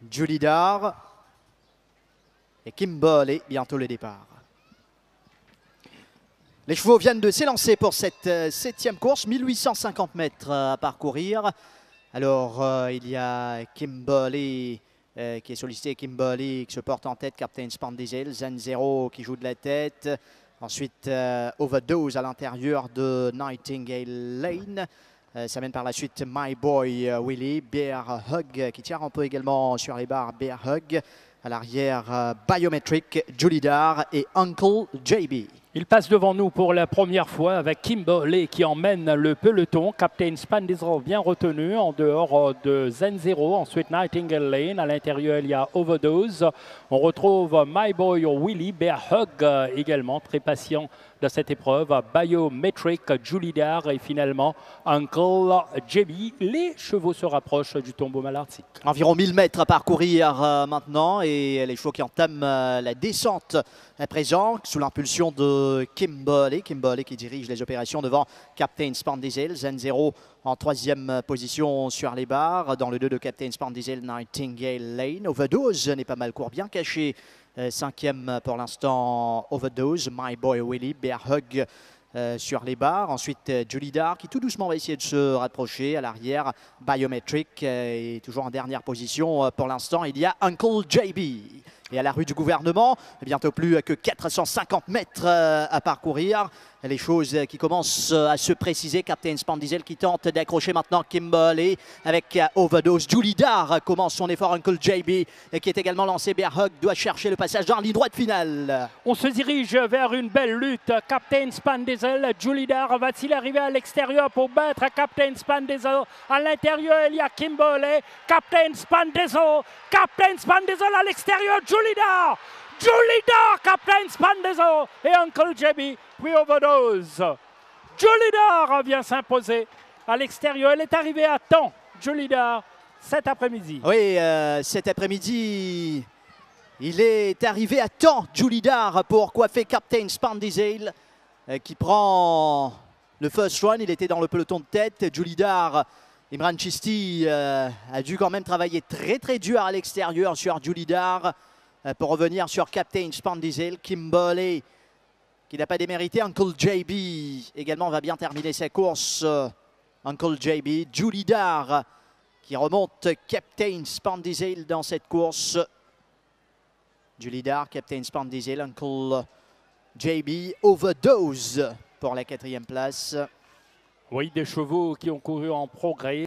Julie Dar et Kimberley, bientôt le départ. Les chevaux viennent de s'élancer pour cette 7e course, 1850 mètres à parcourir. Alors, il y a Kimberley qui est sollicité, Kimberley qui se porte en tête, Captain Span Diesel, Zen Zero qui joue de la tête. Ensuite, Overdose à l'intérieur de Nightingale Lane. Ça mène par la suite My Boy Willie, Bear Hug qui tire un peu également sur les barres, Bear Hug. À l'arrière, Biometric, Julie Dar et Uncle JB. Il passe devant nous pour la première fois avec Kimberley qui emmène le peloton. Captain Span Diesel bien retenu en dehors de Zen Zero. Ensuite Nightingale Lane. À l'intérieur, il y a Overdose. On retrouve My Boy Willie, Bear Hug également, très patient de cette épreuve. Biometric, Julie Dar et finalement Uncle JB. Les chevaux se rapprochent du tombeau Malartic. Environ 1000 mètres à parcourir maintenant et les chevaux qui entament la descente à présent sous l'impulsion de Kimberley. Kimberley qui dirige les opérations devant Captain Span Diesel. Zen Zero en 3e position sur les barres. Dans le 2 de Captain Span Diesel, Nightingale Lane. Overdose n'est pas mal court, bien caché. 5e pour l'instant, Overdose. My Boy Willie, Bear Hug sur les barres. Ensuite, Julie Dar qui tout doucement va essayer de se rapprocher. À l'arrière, Biometric est toujours en dernière position. Pour l'instant, il y a Uncle JB. Et à la rue du gouvernement, bientôt plus que 450 mètres à parcourir. Les choses qui commencent à se préciser. Captain Span Diesel qui tente d'accrocher maintenant Kimberley avec Overdose. Julie Dar commence son effort. Uncle JB qui est également lancé. Bear Hug doit chercher le passage dans la ligne droite finale. On se dirige vers une belle lutte. Captain Span Diesel, Julie Dar va-t-il arriver à l'extérieur pour battre Captain Span Diesel? À l'intérieur, il y a Kimberley. Captain Span Diesel. Captain Span Diesel à l'extérieur. Julie Dar. Julie Dar, Captain Span Diesel et Uncle JB, puis Overdose. Julie Dar vient s'imposer à l'extérieur. Elle est arrivée à temps, Julie Dar, cet après-midi. Oui, cet après-midi, il est arrivé à temps, Julie Dar, pour coiffer Captain Span Diesel, qui prend le first run. Il était dans le peloton de tête. Julie Dar, Imran Chisti a dû quand même travailler très dur à l'extérieur sur Julie Dar. Pour revenir sur Captain Span Diesel, Kimberley qui n'a pas démérité. Uncle JB également va bien terminer sa course. Uncle JB, Julie Dar qui remonte Captain Span Diesel dans cette course. Julie Dar, Captain Span Diesel, Uncle JB, Overdose pour la 4e place. Oui, des chevaux qui ont couru en progrès.